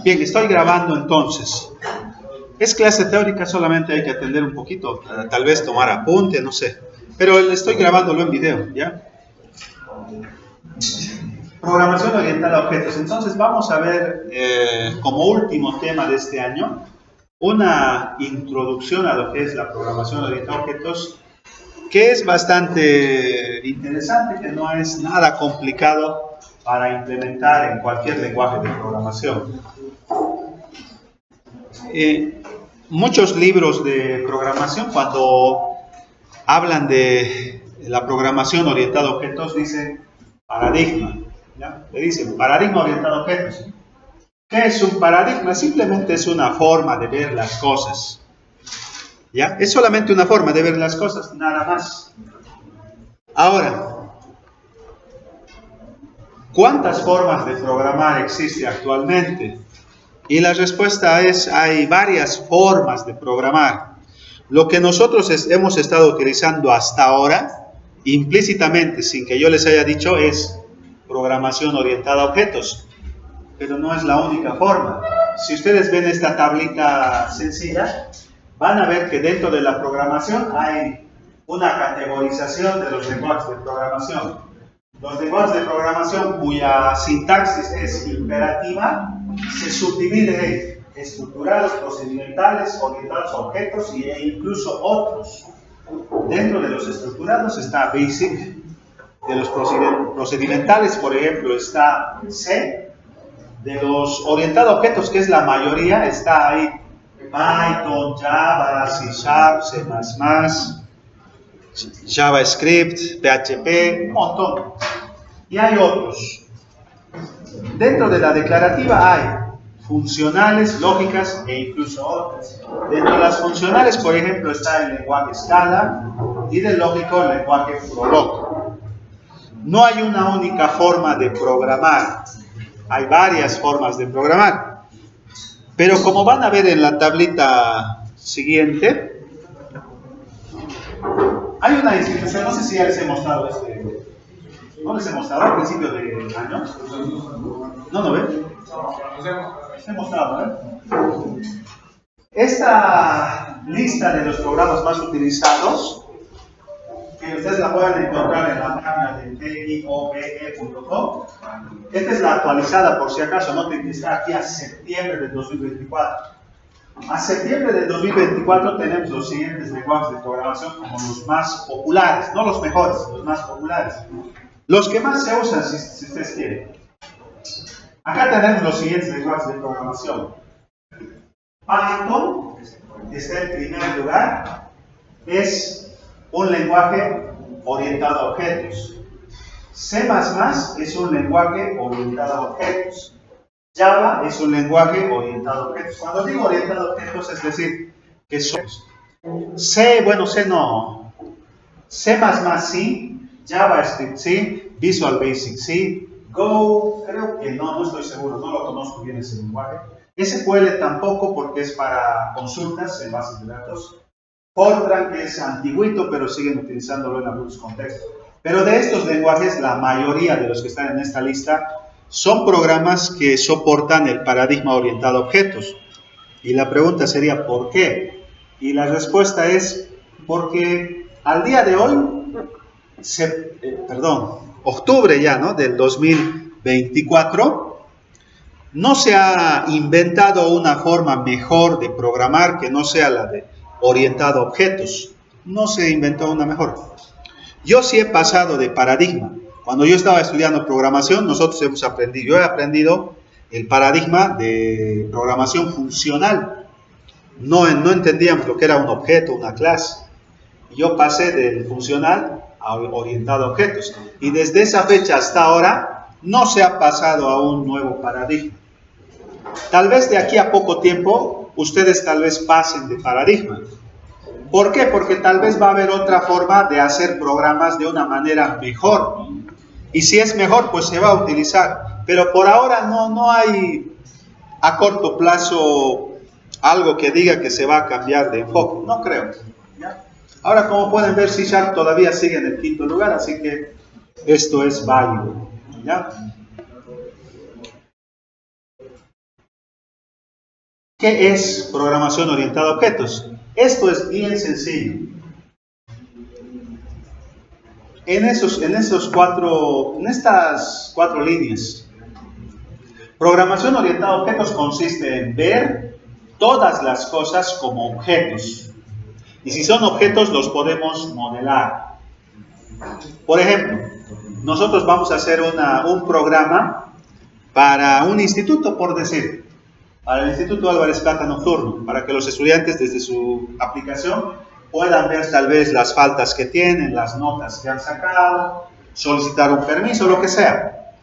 Bien, estoy grabando entonces. Es clase teórica, solamente hay que atender un poquito, tal vez tomar apunte, no sé. Pero estoy grabándolo en video, ¿ya? Programación orientada a objetos. Entonces vamos a ver como último tema de este año una introducción a lo que es la programación orientada a objetos, que es bastante interesante, que no es nada complicado para implementar en cualquier lenguaje de programación. Muchos libros de programación, cuando hablan de la programación orientada a objetos, dicen paradigma, ¿ya? Le dicen paradigma orientado a objetos. ¿Qué es un paradigma? Simplemente es una forma de ver las cosas, ¿ya? Es solamente una forma de ver las cosas, nada más. Ahora, ¿cuántas formas de programar existe actualmente? Y la respuesta es, hay varias formas de programar. Lo que nosotros hemos estado utilizando hasta ahora, implícitamente, sin que yo les haya dicho, es programación orientada a objetos. Pero no es la única forma. Si ustedes ven esta tablita sencilla, van a ver que dentro de la programación hay una categorización de los lenguajes de programación. Los lenguajes de programación cuya sintaxis es imperativa se subdivide en estructurados, procedimentales, orientados a objetos e incluso otros. Dentro de los estructurados está BASIC, de los procedimentales, por ejemplo, está C, de los orientados a objetos, que es la mayoría, está ahí Python, Java, C#, C++, JavaScript, PHP, un montón. Y hay otros. Dentro de la declarativa hay funcionales, lógicas e incluso otras. Dentro de las funcionales, por ejemplo, está el lenguaje Scala y del lógico el lenguaje Prolog. No hay una única forma de programar, hay varias formas de programar. Pero como van a ver en la tablita siguiente, hay una institución, no sé si ya les he mostrado ¿no les he mostrado al principio del año? ¿No lo ven? Les he mostrado, ¿eh? Esta lista de los programas más utilizados, que ustedes la pueden encontrar en la página de TIOBE.com. Esta es la actualizada, por si acaso, noten que está aquí a septiembre de 2024. A septiembre de 2024 tenemos los siguientes lenguajes de programación como los más populares, no los mejores, los más populares. Los que más se usan, si ustedes quieren. Acá tenemos los siguientes lenguajes de programación. Python está en primer lugar, es un lenguaje orientado a objetos. C++ es un lenguaje orientado a objetos. Java es un lenguaje orientado a objetos. Cuando digo orientado a objetos, es decir, que son C, bueno, C no. C++ sí. JavaScript sí, Visual Basic sí, Go, creo que no estoy seguro, no lo conozco bien ese lenguaje. SQL tampoco porque es para consultas en bases de datos. Fortran, que es antiguito, pero siguen utilizándolo en algunos contextos. Pero de estos lenguajes, la mayoría de los que están en esta lista son programas que soportan el paradigma orientado a objetos. Y la pregunta sería, ¿por qué? Y la respuesta es porque al día de hoy, octubre ya, ¿no?, del 2024, no se ha inventado una forma mejor de programar que no sea la de orientado a objetos. No se inventó una mejor. Yo sí he pasado de paradigma. Cuando yo estaba estudiando programación, nosotros hemos aprendido, yo he aprendido el paradigma de programación funcional. No entendíamos lo que era un objeto, una clase. Yo pasé del funcional orientado a objetos. Y desde esa fecha hasta ahora no se ha pasado a un nuevo paradigma. Tal vez de aquí a poco tiempo ustedes tal vez pasen de paradigma. ¿Por qué? Porque tal vez va a haber otra forma de hacer programas de una manera mejor. Y si es mejor, pues se va a utilizar. Pero por ahora no hay a corto plazo algo que diga que se va a cambiar de enfoque. No creo. ¿Ya? Ahora, como pueden ver, C# todavía sigue en el quinto lugar, así que esto es válido, ¿ya? ¿Qué es programación orientada a objetos? Esto es bien sencillo. En estas cuatro líneas. Programación orientada a objetos consiste en ver todas las cosas como objetos. Y si son objetos, los podemos modelar. Por ejemplo, nosotros vamos a hacer un programa para un instituto, por decir, para el Instituto Álvarez Plata Nocturno, para que los estudiantes desde su aplicación puedan ver tal vez las faltas que tienen, las notas que han sacado, solicitar un permiso, lo que sea.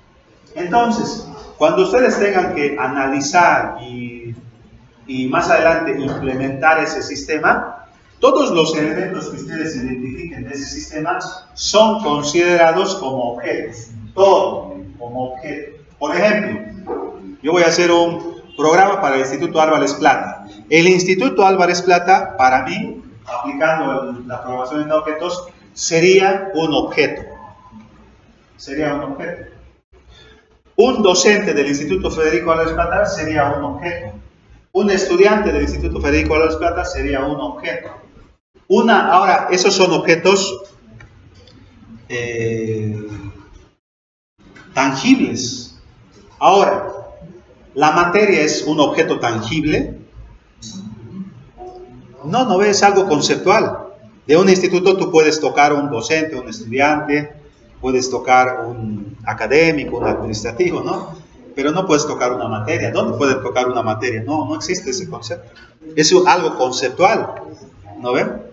Entonces, cuando ustedes tengan que analizar y más adelante implementar ese sistema, todos los elementos que ustedes identifiquen de ese sistema son considerados como objetos, todo como objeto. Por ejemplo, yo voy a hacer un programa para el Instituto Álvarez Plata. El Instituto Álvarez Plata, para mí, aplicando la programación de objetos, sería un objeto. Sería un objeto. Un docente del Instituto Federico Álvarez Plata sería un objeto. Un estudiante del Instituto Federico Álvarez Plata sería un objeto. Ahora, esos son objetos tangibles. Ahora, ¿la materia es un objeto tangible? No es algo conceptual. De un instituto tú puedes tocar un docente, un estudiante, puedes tocar un académico, un administrativo, ¿no? Pero no puedes tocar una materia. ¿Dónde puedes tocar una materia? No existe ese concepto. Es algo conceptual, ¿no ven?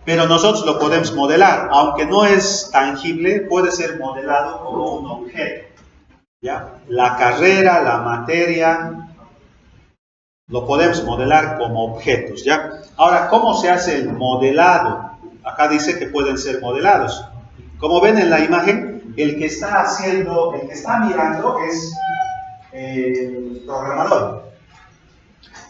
Pero nosotros lo podemos modelar. Aunque no es tangible, puede ser modelado como un objeto, ¿ya? La carrera, la materia, lo podemos modelar como objetos, ¿ya? Ahora, ¿cómo se hace el modelado? Acá dice que pueden ser modelados. Como ven en la imagen, el que está mirando es el programador.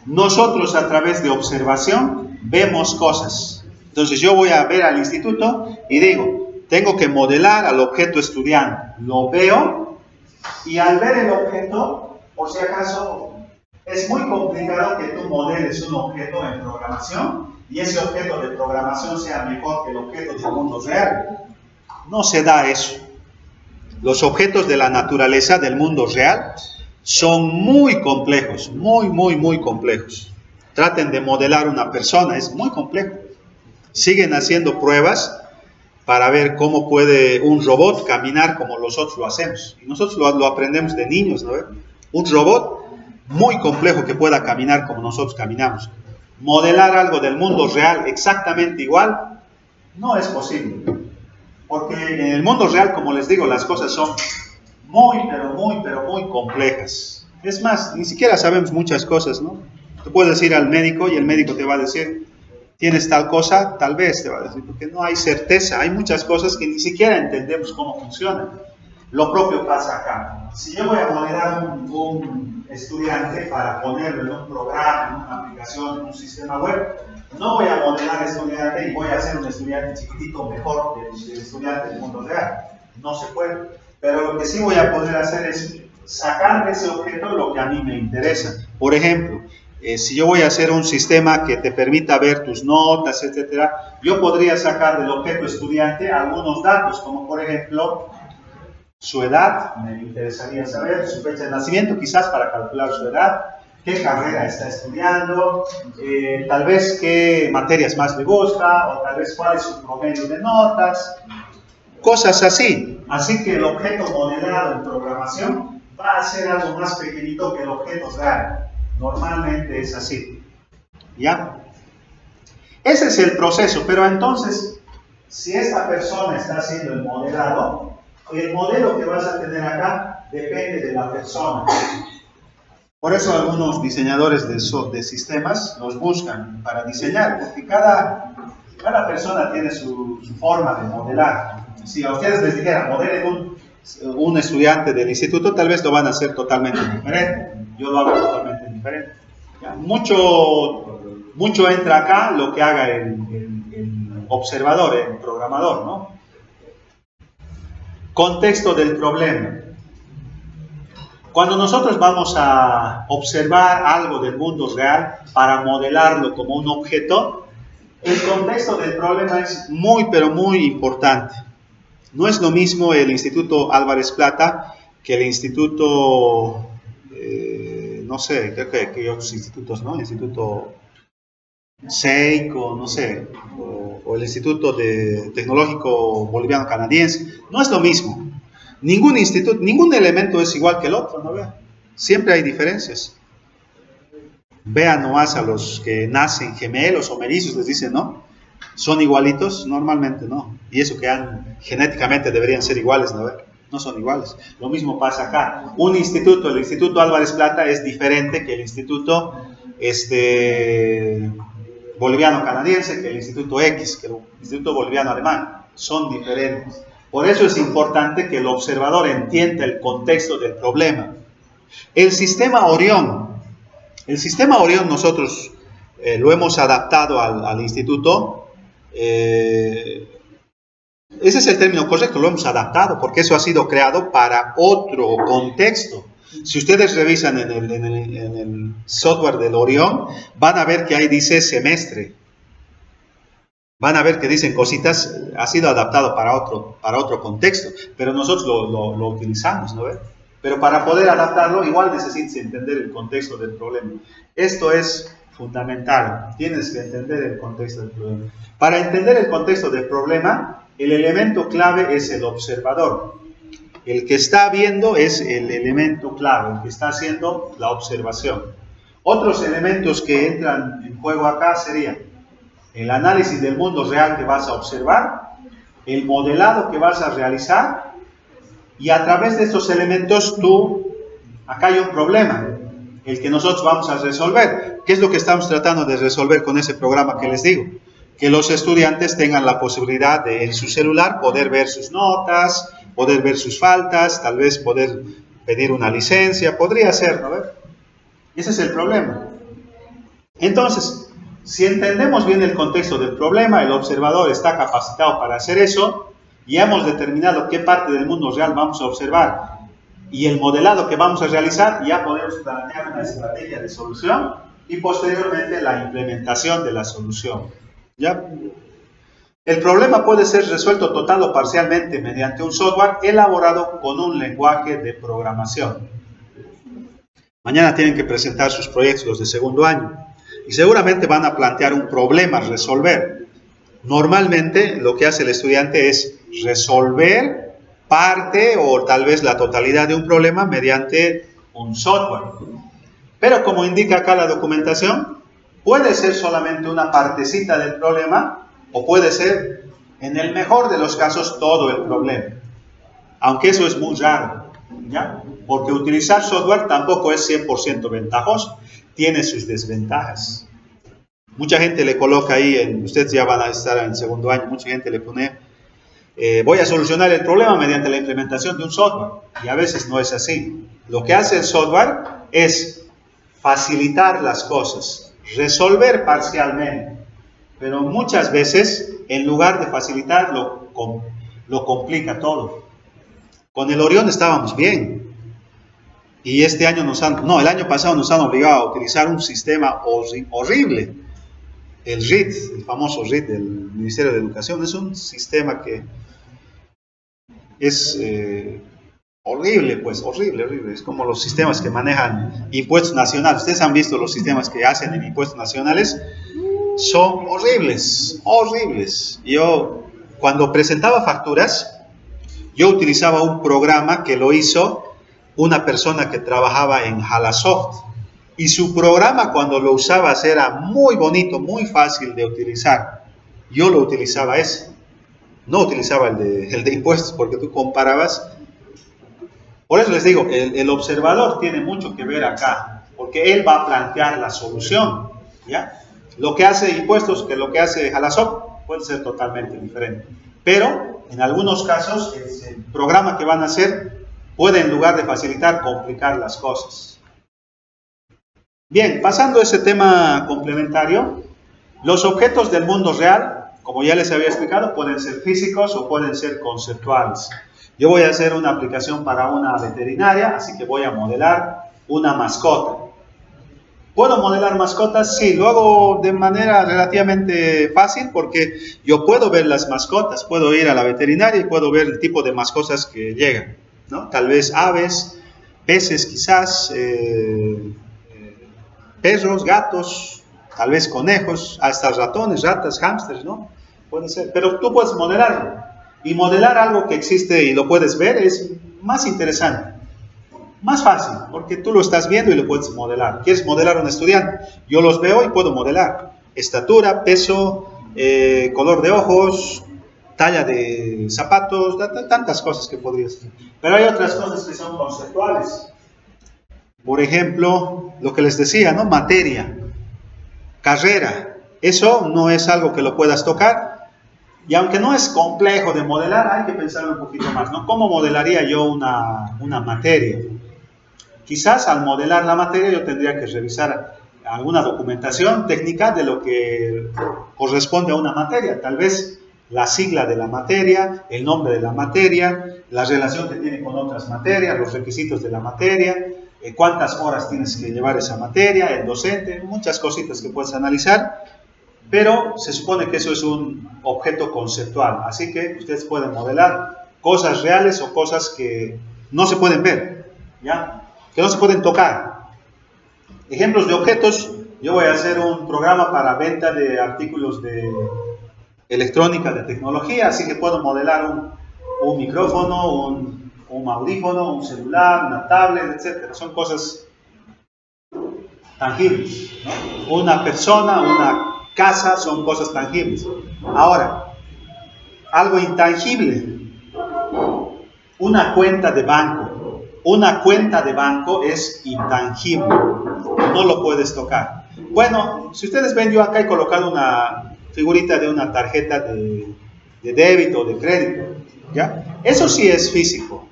Nosotros a través de observación vemos cosas. Entonces yo voy a ver al instituto y digo, tengo que modelar al objeto estudiante. Lo veo y al ver el objeto, por si acaso, es muy complicado que tú modeles un objeto en programación y ese objeto de programación sea mejor que el objeto del mundo real. No se da eso. Los objetos de la naturaleza del mundo real son muy complejos, muy complejos. Traten de modelar una persona, es muy complejo. Siguen haciendo pruebas para ver cómo puede un robot caminar como nosotros lo hacemos. Y nosotros lo aprendemos de niños, ¿no? Un robot muy complejo que pueda caminar como nosotros caminamos. Modelar algo del mundo real exactamente igual no es posible. Porque en el mundo real, como les digo, las cosas son muy complejas. Es más, ni siquiera sabemos muchas cosas, ¿no? Tú puedes ir al médico y el médico te va a decir, ¿tienes tal cosa? Tal vez te va a decir, porque no hay certeza. Hay muchas cosas que ni siquiera entendemos cómo funcionan. Lo propio pasa acá. Si yo voy a modelar un estudiante para ponerlo en un programa, en una aplicación, en un sistema web, no voy a modelar estudiante y voy a hacer un estudiante chiquitito mejor del estudiante del mundo real. No se puede. Pero lo que sí voy a poder hacer es sacar de ese objeto lo que a mí me interesa. Por ejemplo, si yo voy a hacer un sistema que te permita ver tus notas, etcétera, yo podría sacar del objeto estudiante algunos datos, como por ejemplo, su edad, me interesaría saber, su fecha de nacimiento, quizás para calcular su edad, qué carrera está estudiando, tal vez qué materias más le gusta, o tal vez cuál es su promedio de notas, cosas así. Así que el objeto modelado en programación va a ser algo más pequeñito que el objeto real. Normalmente es así. ¿Ya? Ese es el proceso, pero entonces, si esta persona está haciendo el modelado, el modelo que vas a tener acá depende de la persona. Por eso algunos diseñadores de sistemas los buscan para diseñar, porque cada persona tiene su forma de modelar. Si a ustedes les dijera, modelen un estudiante del instituto, tal vez lo van a hacer totalmente diferente. Yo lo hago totalmente diferente. ¿Ya? Mucho entra acá lo que haga el observador, el programador, ¿no? Contexto del problema. Cuando nosotros vamos a observar algo del mundo real para modelarlo como un objeto, el contexto del problema es muy, pero muy importante. No es lo mismo el Instituto Álvarez Plata que el Instituto, no sé, creo que hay otros institutos, ¿no? El Instituto SEIC, no sé, o el Instituto Tecnológico Boliviano Canadiense. No es lo mismo. Ningún instituto, ningún elemento es igual que el otro, ¿no? Siempre hay diferencias. Vean nomás a los que nacen gemelos o mellizos, les dicen, ¿no? ¿Son igualitos? Normalmente no. Y eso que genéticamente deberían ser iguales, ¿no? No son iguales. Lo mismo pasa acá. Un instituto, el Instituto Álvarez Plata, es diferente que el Instituto Boliviano Canadiense, que el Instituto X, que el Instituto Boliviano Alemán. Son diferentes. Por eso es importante que el observador entienda el contexto del problema. El sistema Orión nosotros lo hemos adaptado al instituto. Ese es el término correcto, lo hemos adaptado, porque eso ha sido creado para otro contexto. Si ustedes revisan en el software del Orión, van a ver que ahí dice semestre. Van a ver que dicen cositas, ha sido adaptado para otro contexto, pero nosotros lo utilizamos, ¿no ven? Pero para poder adaptarlo, igual necesitas entender el contexto del problema. Esto es fundamental, tienes que entender el contexto del problema. Para entender el contexto del problema, el elemento clave es el observador. El que está viendo es el elemento clave, el que está haciendo la observación. Otros elementos que entran en juego acá serían el análisis del mundo real que vas a observar, el modelado que vas a realizar, y a través de estos elementos acá hay un problema, el que nosotros vamos a resolver. ¿Qué es lo que estamos tratando de resolver con ese programa que les digo? Que los estudiantes tengan la posibilidad de en su celular poder ver sus notas, poder ver sus faltas, tal vez poder pedir una licencia, podría ser, ¿no? Ese es el problema. Entonces, si entendemos bien el contexto del problema, el observador está capacitado para hacer eso, y hemos determinado qué parte del mundo real vamos a observar y el modelado que vamos a realizar, ya podemos plantear una estrategia de solución y posteriormente la implementación de la solución. ¿Ya? El problema puede ser resuelto total o parcialmente mediante un software elaborado con un lenguaje de programación. Mañana tienen que presentar sus proyectos los de segundo año y seguramente van a plantear un problema a resolver. Normalmente lo que hace el estudiante es resolver parte o tal vez la totalidad de un problema mediante un software. Pero como indica acá la documentación, puede ser solamente una partecita del problema o puede ser, en el mejor de los casos, todo el problema. Aunque eso es muy raro, ¿ya? Porque utilizar software tampoco es 100% ventajoso, tiene sus desventajas. Mucha gente le coloca ahí, ustedes ya van a estar en segundo año, mucha gente le pone, voy a solucionar el problema mediante la implementación de un software. Y a veces no es así. Lo que hace el software es facilitar las cosas, resolver parcialmente. Pero muchas veces, en lugar de facilitar, lo complica todo. Con el Orión estábamos bien. Y este año el año pasado nos han obligado a utilizar un sistema horrible. El RIT, el famoso RIT del Ministerio de Educación, es un sistema que es horrible, pues, horrible. Es como los sistemas que manejan impuestos nacionales. Ustedes han visto los sistemas que hacen en impuestos nacionales, son horribles. Yo, cuando presentaba facturas, yo utilizaba un programa que lo hizo una persona que trabajaba en Halasoft. Y su programa, cuando lo usabas, era muy bonito, muy fácil de utilizar. Yo lo utilizaba ese. No utilizaba el de impuestos, porque tú comparabas. Por eso les digo, el observador tiene mucho que ver acá, porque él va a plantear la solución, ¿ya? Lo que hace impuestos que lo que hace Halasoft puede ser totalmente diferente. Pero, en algunos casos, el programa que van a hacer puede, en lugar de facilitar, complicar las cosas. Bien, pasando a ese tema complementario, los objetos del mundo real, como ya les había explicado, pueden ser físicos o pueden ser conceptuales. Yo voy a hacer una aplicación para una veterinaria, así que voy a modelar una mascota. ¿Puedo modelar mascotas? Sí, lo hago de manera relativamente fácil porque yo puedo ver las mascotas, puedo ir a la veterinaria y puedo ver el tipo de mascotas que llegan, ¿no? Tal vez aves, peces quizás, perros, gatos, tal vez conejos, hasta ratones, ratas, hámsters, ¿no? Puede ser, pero tú puedes modelarlo. Y modelar algo que existe y lo puedes ver es más interesante, más fácil, porque tú lo estás viendo y lo puedes modelar. ¿Quieres modelar a un estudiante? Yo los veo y puedo modelar. Estatura, peso, color de ojos, talla de zapatos, tantas cosas que podrías hacer. Pero hay otras cosas que son conceptuales. Por ejemplo, lo que les decía, ¿no? Materia, carrera. Eso no es algo que lo puedas tocar. Y aunque no es complejo de modelar, hay que pensar un poquito más, ¿no? ¿Cómo modelaría yo una materia? Quizás al modelar la materia yo tendría que revisar alguna documentación técnica de lo que corresponde a una materia. Tal vez la sigla de la materia, el nombre de la materia, la relación que tiene con otras materias, los requisitos de la materia, cuántas horas tienes que llevar esa materia, el docente, muchas cositas que puedes analizar. Pero se supone que eso es un objeto conceptual, así que ustedes pueden modelar cosas reales o cosas que no se pueden ver, ¿ya? Que no se pueden tocar. Ejemplos de objetos: yo voy a hacer un programa para venta de artículos de electrónica, de tecnología, así que puedo modelar un micrófono, un audífono, un celular, una tablet, etc. Son cosas tangibles, ¿no? Una persona, una casa, son cosas tangibles. Ahora, algo intangible, una cuenta de banco. Una cuenta de banco es intangible, no lo puedes tocar. Bueno, si ustedes ven, yo acá he colocado una figurita de una tarjeta de débito o de crédito, ¿ya? Eso sí es físico,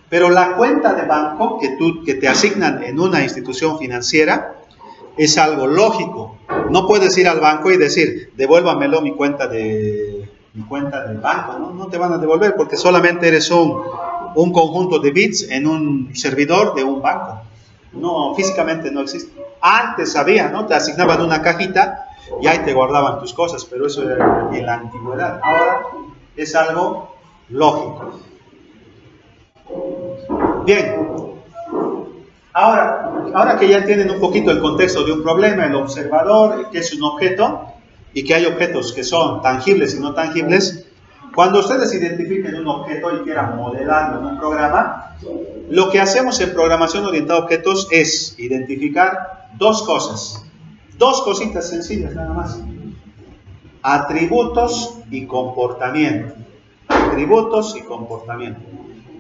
pero la cuenta de banco que te asignan en una institución financiera es algo lógico. No puedes ir al banco y decir, devuélvamelo mi cuenta del banco, ¿no? No te van a devolver porque solamente eres un conjunto de bits en un servidor de un banco. No, físicamente no existe. Antes había, ¿no? Te asignaban una cajita y ahí te guardaban tus cosas, pero eso era en la antigüedad. Ahora es algo lógico. Bien. Ahora que ya entienden un poquito el contexto de un problema, el observador, que es un objeto, y que hay objetos que son tangibles y no tangibles, cuando ustedes identifiquen un objeto y quieran modelarlo en un programa, lo que hacemos en programación orientada a objetos es identificar dos cosas, dos cositas sencillas nada más: atributos y comportamiento. Atributos y comportamiento.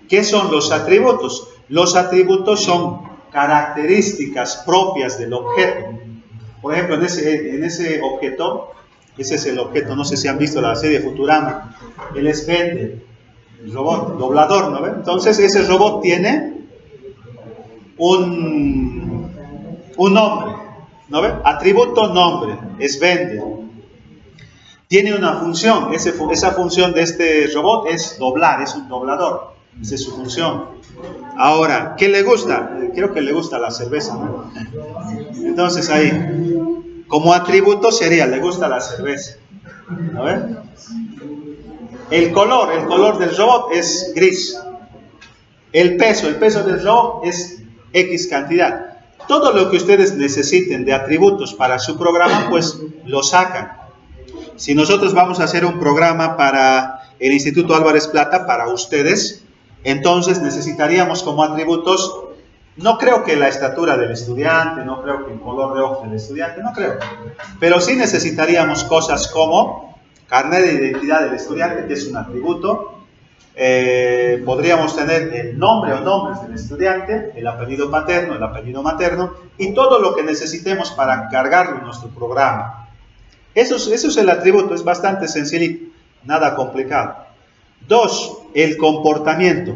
¿Qué son los atributos? Los atributos son características propias del objeto. Por ejemplo, en ese objeto, ese es el objeto, no sé si han visto la serie Futurama, él es Bender, el robot, doblador, ¿no ven? Entonces ese robot tiene un nombre, ¿no ven? Atributo nombre, es Bender. Tiene una función, esa función de este robot es doblar, es un doblador, esa es su función. Ahora, ¿qué le gusta? Creo que le gusta la cerveza, ¿no? Entonces ahí, como atributo sería, le gusta la cerveza, ¿no ven? El color del robot es gris. El peso del robot es X cantidad. Todo lo que ustedes necesiten de atributos para su programa, pues lo sacan. Si nosotros vamos a hacer un programa para el Instituto Álvarez Plata, para ustedes, entonces necesitaríamos como atributos, no creo que la estatura del estudiante, no creo que el color de ojos del estudiante, no creo. Pero sí necesitaríamos cosas como carnet de identidad del estudiante, que es un atributo. Podríamos tener el nombre o nombres del estudiante, el apellido paterno, el apellido materno, y todo lo que necesitemos para cargarlo en nuestro programa. Eso es el atributo, es bastante sencillito, nada complicado. 2, el comportamiento.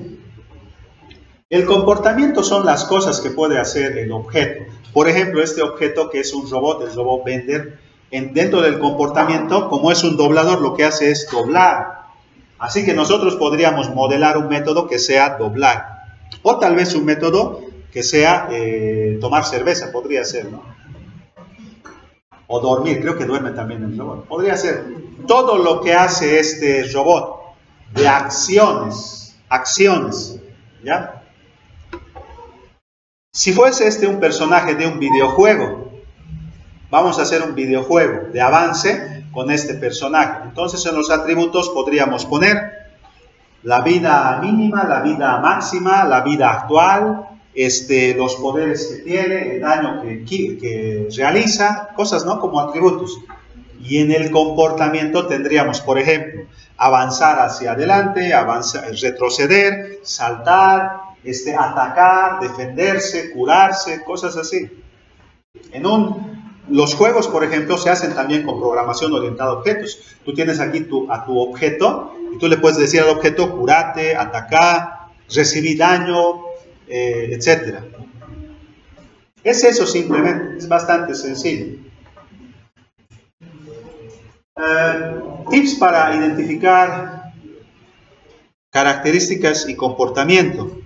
El comportamiento son las cosas que puede hacer el objeto. Por ejemplo, este objeto que es un robot, el robot Bender, dentro del comportamiento, como es un doblador, lo que hace es doblar. Así que nosotros podríamos modelar un método que sea doblar. O tal vez un método que sea tomar cerveza, podría ser, ¿no? O dormir, creo que duerme también el robot. Podría ser todo lo que hace este robot de acciones, ¿ya? Si fuese este un personaje de un videojuego, vamos a hacer un videojuego de avance con este personaje. Entonces en los atributos podríamos poner la vida mínima, la vida máxima, la vida actual, los poderes que tiene, el daño que realiza, cosas, ¿no? Como atributos. Y en el comportamiento tendríamos, por ejemplo, avanzar hacia adelante, retroceder, saltar, atacar, defenderse, curarse, cosas así. Los juegos, por ejemplo, se hacen también con programación orientada a objetos. Tú tienes aquí a tu objeto y tú le puedes decir al objeto, curate, atacar, recibir daño, etc. Es eso simplemente, es bastante sencillo. Tips para identificar características y comportamiento.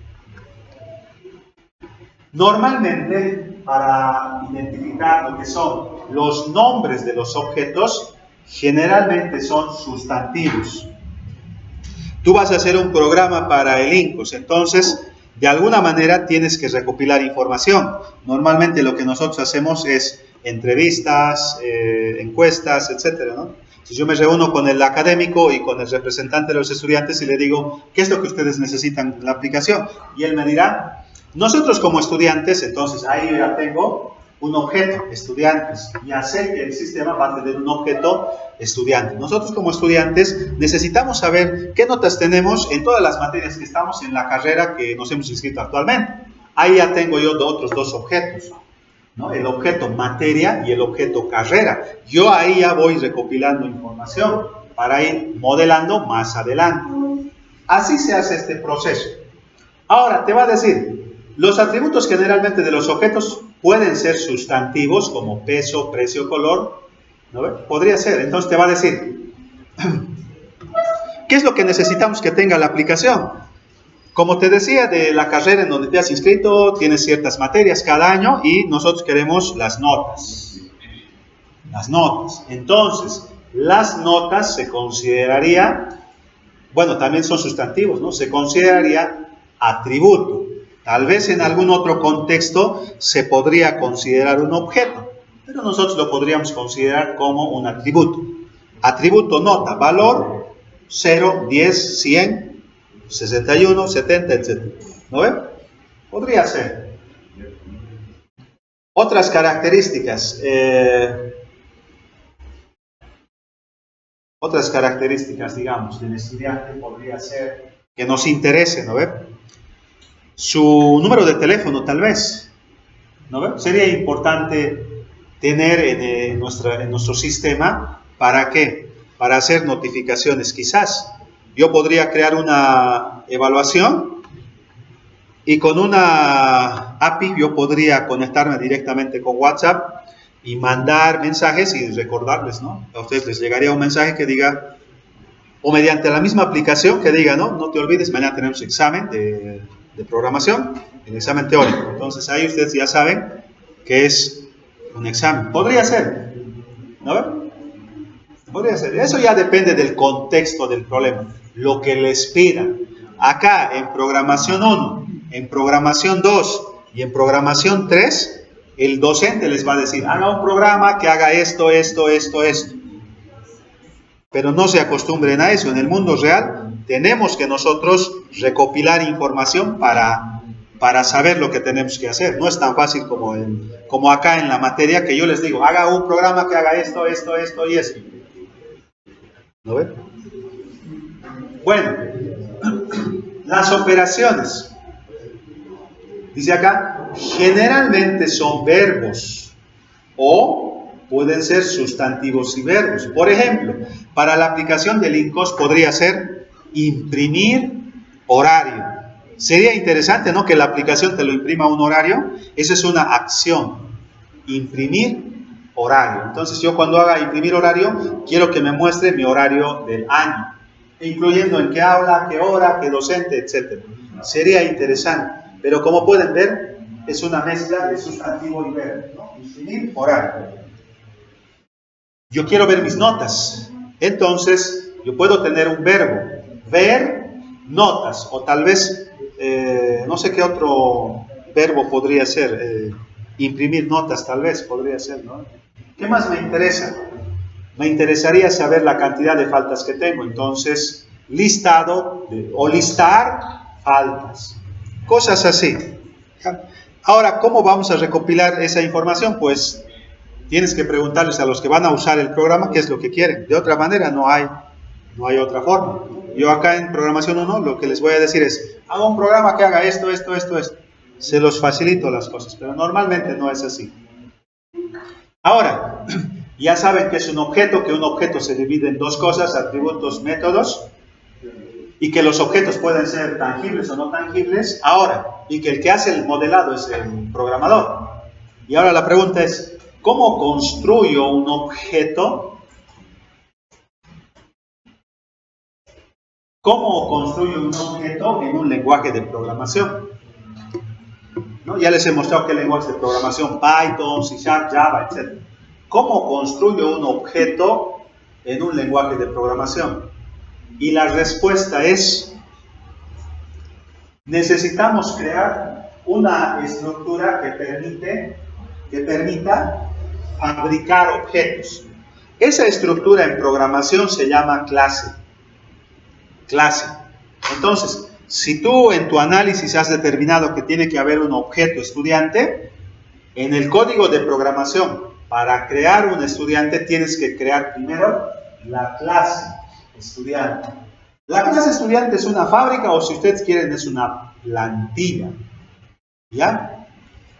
Normalmente, para identificar lo que son los nombres de los objetos, generalmente son sustantivos. Tú vas a hacer un programa para el INCOS, entonces, de alguna manera tienes que recopilar información. Normalmente lo que nosotros hacemos es entrevistas, encuestas, etc., ¿no? Si yo me reúno con el académico y con el representante de los estudiantes y le digo, ¿qué es lo que ustedes necesitan en la aplicación? Y él me dirá, nosotros como estudiantes, entonces ahí yo ya tengo un objeto, estudiantes, ya sé que el sistema va a tener un objeto estudiante. Nosotros como estudiantes necesitamos saber qué notas tenemos en todas las materias que estamos en la carrera que nos hemos inscrito actualmente. Ahí ya tengo yo otros dos objetos, ¿no? El objeto materia y el objeto carrera. Yo ahí ya voy recopilando información para ir modelando más adelante. Así se hace este proceso. Ahora te va a decir, los atributos generalmente de los objetos pueden ser sustantivos como peso, precio, color, ¿no? Podría ser. Entonces te va a decir, ¿qué es lo que necesitamos que tenga la aplicación? Como te decía, de la carrera en donde te has inscrito, tienes ciertas materias cada año y nosotros queremos las notas. Las notas. Entonces, las notas se consideraría, bueno, también son sustantivos, ¿no? Se consideraría atributo. Tal vez en algún otro contexto se podría considerar un objeto, pero nosotros lo podríamos considerar como un atributo. Atributo nota, valor 0, 10, 100, 61, 70, etc. ¿No ve? Podría ser. Otras características. Otras características, digamos, del estudiante podría ser que nos interese, ¿no ve? Su número de teléfono, tal vez. ¿No ve? Sería importante tener en nuestro sistema, ¿para qué? Para hacer notificaciones, quizás. Yo podría crear una evaluación y con una API yo podría conectarme directamente con WhatsApp y mandar mensajes y recordarles, ¿no? A ustedes les llegaría un mensaje que diga, o mediante la misma aplicación que diga, ¿no? No te olvides, mañana tenemos examen de programación, el examen teórico. Entonces ahí ustedes ya saben que es un examen. Podría ser, ¿no? Podría ser. Eso ya depende del contexto del problema, lo que les pidan. Acá en programación 1, en programación 2 y en programación 3, el docente les va a decir, haga un programa que haga esto, esto, esto, esto. Pero no se acostumbren a eso. En el mundo real tenemos que nosotros recopilar información para saber lo que tenemos que hacer. No es tan fácil como acá en la materia que yo les digo, haga un programa que haga esto, esto, esto y esto. ¿No ven? Bueno, las operaciones. Dice acá, generalmente son verbos o pueden ser sustantivos y verbos. Por ejemplo, para la aplicación del INCOS podría ser imprimir horario. Sería interesante, ¿no?, que la aplicación te lo imprima un horario. Esa es una acción. Imprimir horario. Entonces yo cuando haga imprimir horario, quiero que me muestre mi horario del año. incluyendo en qué habla, qué hora, qué docente, etc. Sería interesante, pero como pueden ver, es una mezcla de sustantivo y verbo, ¿no? Imprimir, orar. Yo quiero ver mis notas, entonces yo puedo tener un verbo, ver notas, o tal vez, no sé qué otro verbo podría ser, imprimir notas tal vez podría ser, ¿no? ¿Qué más me interesa? Me interesaría saber la cantidad de faltas que tengo, entonces listado o listar faltas, cosas así. Ahora, ¿cómo vamos a recopilar esa información? Pues tienes que preguntarles a los que van a usar el programa qué es lo que quieren. De otra manera no hay otra forma. Yo acá en programación 1 lo que les voy a decir es, haga un programa que haga esto. Se los facilito las cosas, pero normalmente no es así. Ahora, ya saben que es un objeto, que un objeto se divide en dos cosas, atributos, métodos, y que los objetos pueden ser tangibles o no tangibles. Ahora, y que el que hace el modelado es el programador. Y ahora la pregunta es, ¿cómo construyo un objeto? ¿Cómo construyo un objeto en un lenguaje de programación? ¿No? Ya les he mostrado qué lenguajes de programación, Python, C#, Java, etc. ¿Cómo construyo un objeto en un lenguaje de programación? Y la respuesta es, necesitamos crear una estructura que permita fabricar objetos. Esa estructura en programación se llama clase. Entonces, si tú en tu análisis has determinado que tiene que haber un objeto estudiante, en el código de programación, para crear un estudiante, tienes que crear primero la clase estudiante. La clase estudiante es una fábrica o, si ustedes quieren, es una plantilla. ¿Ya?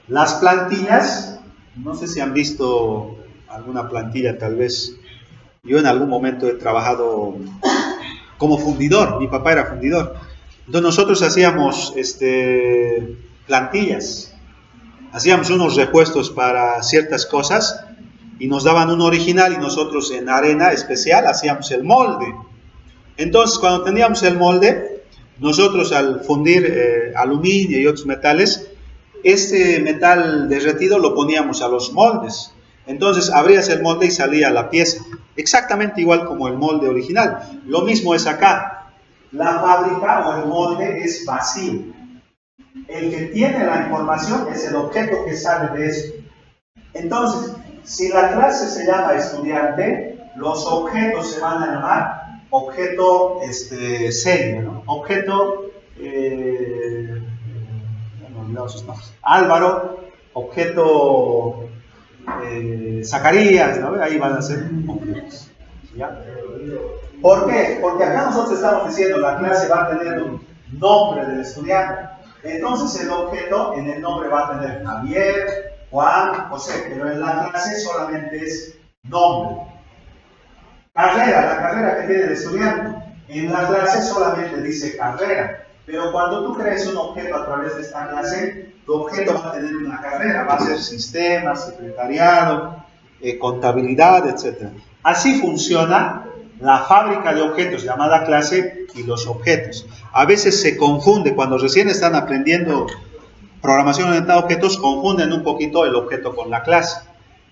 Las plantillas, no sé si han visto alguna plantilla tal vez. Yo en algún momento he trabajado como fundidor, mi papá era fundidor. Entonces nosotros hacíamos plantillas, hacíamos unos repuestos para ciertas cosas y nos daban un original y nosotros en arena especial hacíamos el molde. Entonces cuando teníamos el molde, nosotros al fundir aluminio y otros metales, este metal derretido lo poníamos a los moldes. Entonces abrías el molde y salía la pieza, exactamente igual como el molde original. Lo mismo es acá. La fábrica o el molde es vacío. El que tiene la información es el objeto que sale de esto. Entonces, si la clase se llama estudiante, los objetos se van a llamar objeto serie, ¿no? Objeto Álvaro, objeto Zacarías, ¿no? Ahí van a ser objetos. ¿Ya? ¿Por qué? Porque acá nosotros estamos diciendo la clase va a tener un nombre del estudiante. Entonces el objeto en el nombre va a tener Javier, Juan, José, pero en la clase solamente es nombre. Carrera, la carrera que tiene el estudiante. En la clase solamente dice carrera. Pero cuando tú crees un objeto a través de esta clase, tu objeto va a tener una carrera, va a ser sistema, secretariado, contabilidad, etc. Así funciona la fábrica de objetos llamada clase y los objetos. A veces se confunde, cuando recién están aprendiendo programación orientada a objetos, confunden un poquito el objeto con la clase.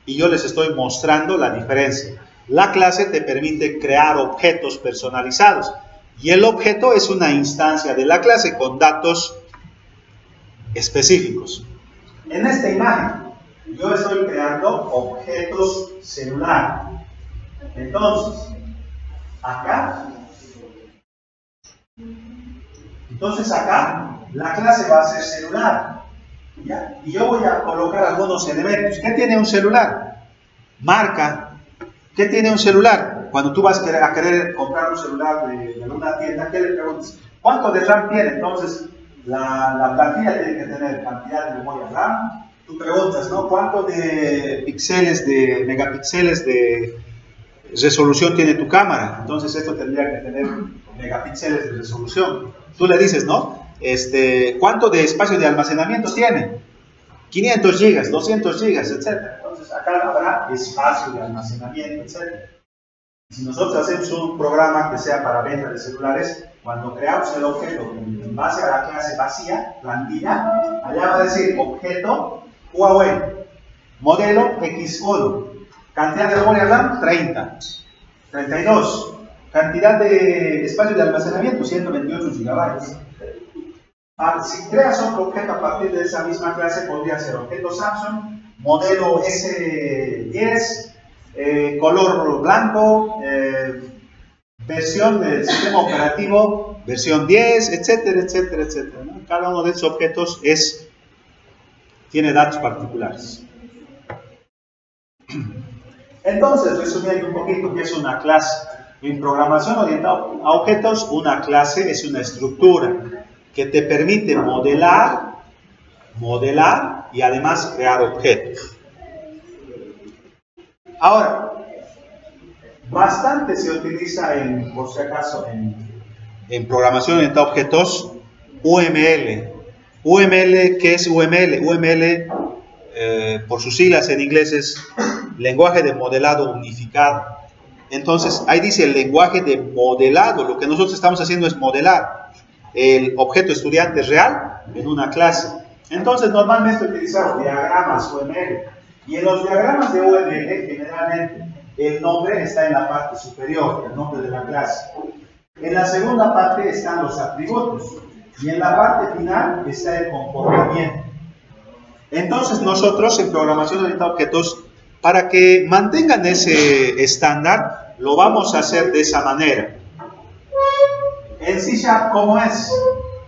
Y yo les estoy mostrando la diferencia. La clase te permite crear objetos personalizados. Y el objeto es una instancia de la clase con datos específicos. En esta imagen, yo estoy creando objetos celulares. Entonces, acá, la clase va a ser celular. ¿Ya? Y yo voy a colocar algunos elementos. ¿Qué tiene un celular? Marca. ¿Qué tiene un celular? Cuando tú vas a querer comprar un celular de una tienda, ¿qué le preguntas? ¿Cuánto de RAM tiene? Entonces, la plantilla tiene que tener cantidad de memoria RAM. Tú preguntas, ¿no? ¿Cuánto de megapíxeles de resolución tiene tu cámara? Entonces, esto tendría que tener megapíxeles de resolución. Tú le dices, ¿no? ¿Cuánto de espacio de almacenamiento tiene? 500 gigas, 200 gigas, etc. Entonces acá habrá espacio de almacenamiento, etc. Si nosotros hacemos un programa que sea para venta de celulares, cuando creamos el objeto en base a la clase vacía, plantilla, allá va a decir objeto Huawei, modelo X1, cantidad de memoria RAM 30, 32, cantidad de espacio de almacenamiento 128 GB. Si creas otro objeto a partir de esa misma clase, podría ser objeto Samsung, modelo S10, color blanco, versión del sistema operativo, versión 10, etcétera, etcétera, etcétera, ¿no? Cada uno de esos objetos tiene datos particulares. Entonces, resumiendo un poquito, ¿qué es una clase? En programación orientada a objetos, una clase es una estructura que te permite modelar y además crear objetos. Ahora, bastante se utiliza, por si acaso, en programación orientada a objetos, UML. UML, ¿qué es UML? UML, por sus siglas en inglés, es lenguaje de modelado unificado. Entonces, ahí dice el lenguaje de modelado. Lo que nosotros estamos haciendo es modelar el objeto estudiante real en una clase. Entonces, normalmente utilizamos diagramas UML. Y en los diagramas de UML, generalmente, el nombre está en la parte superior, el nombre de la clase. En la segunda parte están los atributos. Y en la parte final está el comportamiento. Entonces, nosotros en programación orientada a objetos, para que mantengan ese estándar, lo vamos a hacer de esa manera. En C#, ¿cómo es?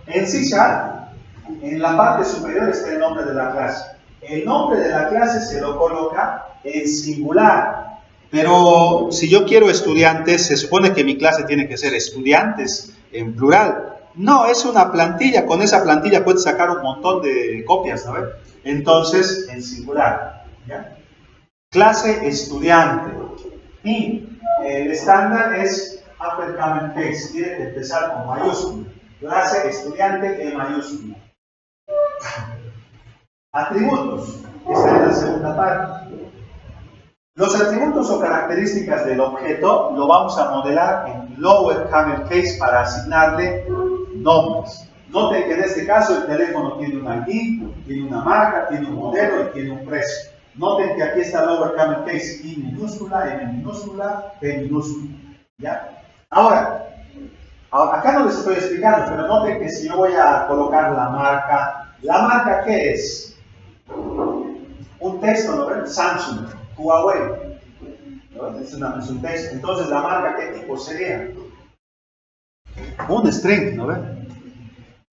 En C#, en la parte superior está el nombre de la clase. El nombre de la clase se lo coloca en singular. Pero si yo quiero estudiantes, se supone que mi clase tiene que ser estudiantes en plural. No, es una plantilla. Con esa plantilla puedes sacar un montón de copias, ¿no? Entonces, en singular. ¿Ya? Clase estudiante. Y el estándar es upper camel case. Tiene que empezar con mayúscula. Clase estudiante en mayúscula. Atributos. Esta es la segunda parte. Los atributos o características del objeto lo vamos a modelar en lower camel case para asignarle nombres. Noten que en este caso el teléfono tiene un ID, tiene una marca, tiene un modelo y tiene un precio. Noten que aquí está lower camel case, I minúscula, M minúscula, P minúscula. ¿Ya? Ahora, acá no les estoy explicando, pero noten que si yo voy a colocar ¿la marca qué es? Un texto, ¿no ven? Samsung, Huawei. ¿No? Es un texto. Entonces, ¿la marca qué tipo sería? Un string, ¿no ven?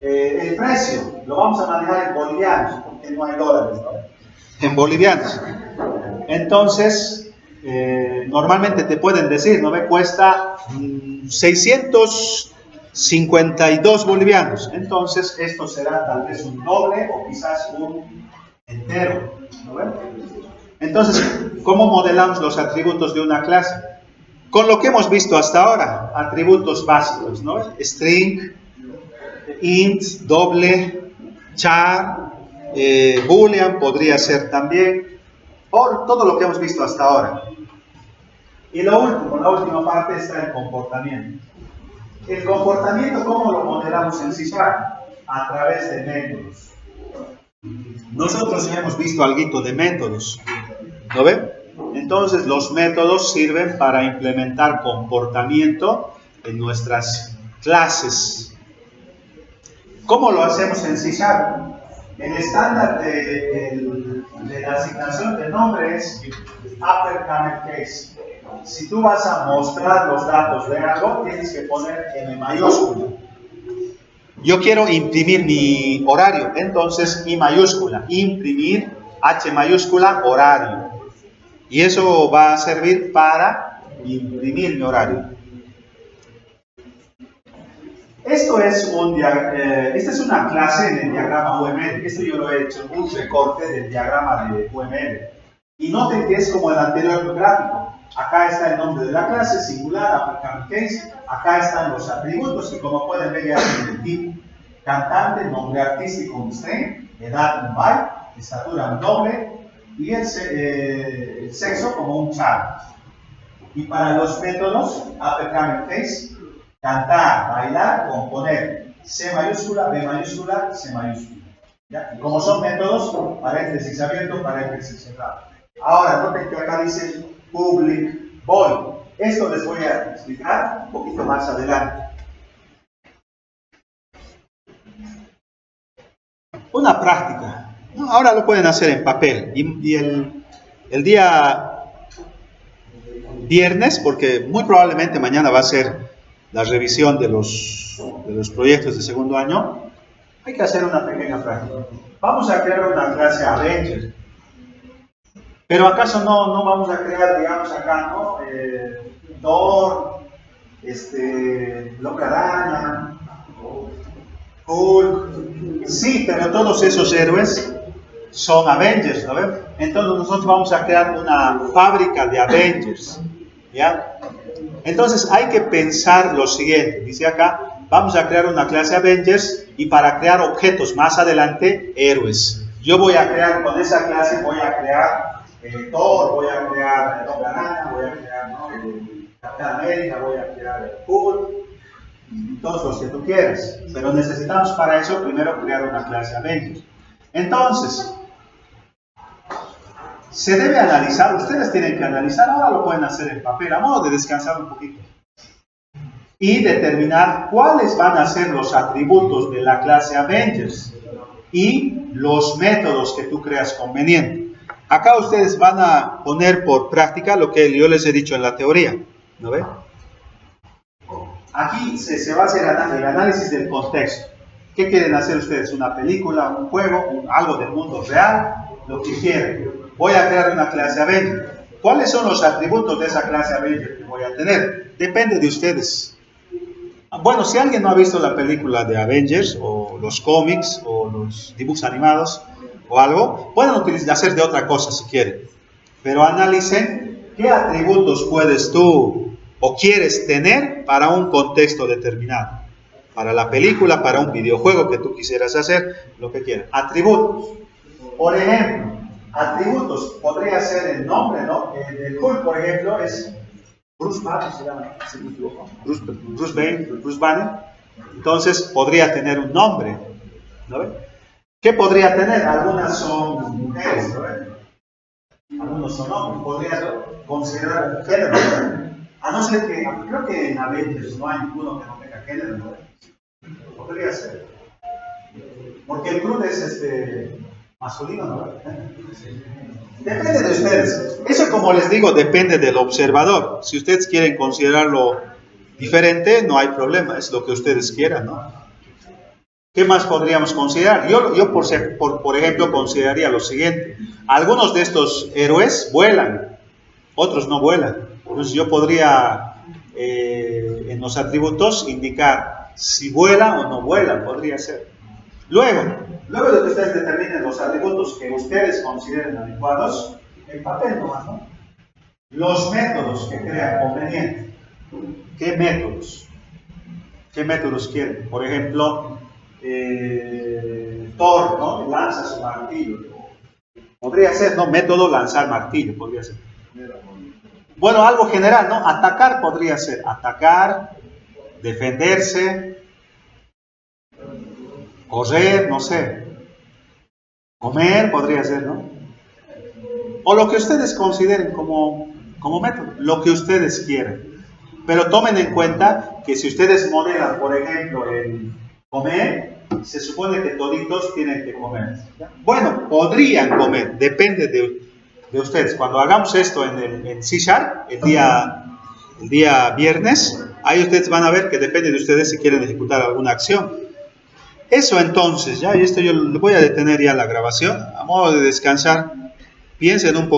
El precio lo vamos a manejar en bolivianos, porque no hay dólares, ¿no? En bolivianos. Entonces, normalmente te pueden decir, ¿no ve? Cuesta 652 bolivianos. Entonces, esto será tal vez un doble o quizás un entero, ¿no ve? Entonces, ¿cómo modelamos los atributos de una clase? Con lo que hemos visto hasta ahora, atributos básicos, ¿no? String, int, doble, char, boolean podría ser también, o todo lo que hemos visto hasta ahora. Y lo último, la última parte está el comportamiento. El comportamiento, ¿cómo lo modelamos en C#? A través de métodos. Nosotros ya hemos visto algo de métodos, ¿no ven? Entonces, los métodos sirven para implementar comportamiento en nuestras clases. ¿Cómo lo hacemos en C#? El estándar de la asignación de nombre es upper camel case. Si tú vas a mostrar los datos de algo, tienes que poner M mayúscula. Yo quiero imprimir mi horario, entonces I mayúscula, imprimir, H mayúscula, horario. Y eso va a servir para imprimir mi horario. Esta es una clase en el diagrama UML. Esto yo lo he hecho, un recorte del diagrama de UML. Y noten que es como el anterior gráfico. Acá está el nombre de la clase, singular, upper camel case. Acá están los atributos, que como pueden ver ya tienen el tipo. Cantante, nombre artístico, un string, edad, un byte, estatura, un doble, y el sexo como un char. Y para los métodos, upper camel face, cantar, bailar, componer C mayúscula, B mayúscula, C mayúscula. ¿Ya? Y como son métodos, paréntesis abierto, paréntesis cerrado. Ahora, noten que acá dice public void. Esto les voy a explicar un poquito más adelante. Una práctica. Ahora lo pueden hacer en papel. Y el día viernes, porque muy probablemente mañana va a ser la revisión de los proyectos de segundo año, hay que hacer una pequeña práctica. Vamos a crear una clase Avenger. Pero acaso no vamos a crear, digamos acá, ¿no? Thor, Loca Araña, Hulk. Sí, pero todos esos héroes son Avengers, ¿no ven? Entonces nosotros vamos a crear una fábrica de Avengers, ¿ya? Entonces hay que pensar lo siguiente, dice acá, vamos a crear una clase Avengers y para crear objetos más adelante, héroes. Yo voy a crear, con esa clase voy a crear Thor, voy a crear Loca Araña, voy a crear Capitán América, voy a crear Hulk, todos los que tú quieras. Pero necesitamos para eso primero crear una clase Avengers. Entonces, se debe analizar, ustedes tienen que analizar, ahora lo pueden hacer en papel, a modo de descansar un poquito. Y determinar cuáles van a ser los atributos de la clase Avengers y los métodos que tú creas conveniente. Acá ustedes van a poner por práctica lo que yo les he dicho en la teoría, ¿no ven? Aquí se va a hacer el análisis del contexto. ¿Qué quieren hacer ustedes? ¿Una película, un juego, algo del mundo real? Lo que quieran. Voy a crear una clase Avenger. ¿Cuáles son los atributos de esa clase Avenger que voy a tener? Depende de ustedes. Bueno, si alguien no ha visto la película de Avengers, o los cómics, o los dibujos animados, o algo, pueden hacer de otra cosa si quieren. Pero analicen qué atributos puedes tú o quieres tener para un contexto determinado. Para la película, para un videojuego que tú quisieras hacer, lo que quieras. Atributos. Por ejemplo, atributos podría ser el nombre, ¿no? El Hulk, por ejemplo, es Bruce Banner, se llama, si me equivoco. Bruce Banner. Entonces podría tener un nombre, ¿no ven? ¿Qué podría tener? Algunas son mujeres, ¿no ven? Algunos son hombres. Podría considerar un género, ¿no? A no ser que, creo que en Avengers no hay ninguno que no tenga género, ¿no ven? Podría ser. Porque el club es masculino, ¿no? Depende de ustedes. Eso, como les digo, depende del observador. Si ustedes quieren considerarlo diferente, no hay problema. Es lo que ustedes quieran, ¿no? ¿Qué más podríamos considerar? Yo por ejemplo, consideraría lo siguiente. Algunos de estos héroes vuelan, otros no vuelan. Entonces yo podría, en los atributos, indicar si vuelan o no vuelan, podría ser. Luego de que ustedes determinen los atributos que ustedes consideren adecuados, el papel nomás, ¿no? Los métodos que crean conveniente. ¿Qué métodos? ¿Qué métodos quieren? Por ejemplo, Thor, ¿no? Lanza su martillo. Podría ser, ¿no? Método lanzar martillo, podría ser. Bueno, algo general, ¿no? Atacar podría ser. Atacar, defenderse, correr, no sé. Comer podría ser, ¿no? O lo que ustedes consideren como método, lo que ustedes quieran. Pero tomen en cuenta que si ustedes modelan, por ejemplo, el comer, se supone que toditos tienen que comer. ¿Ya? Bueno, podrían comer, depende de ustedes. Cuando hagamos esto en C#, el día viernes, ahí ustedes van a ver que depende de ustedes si quieren ejecutar alguna acción. Eso entonces, ya, y esto yo voy a detener ya la grabación, a modo de descansar. Piensen un poco.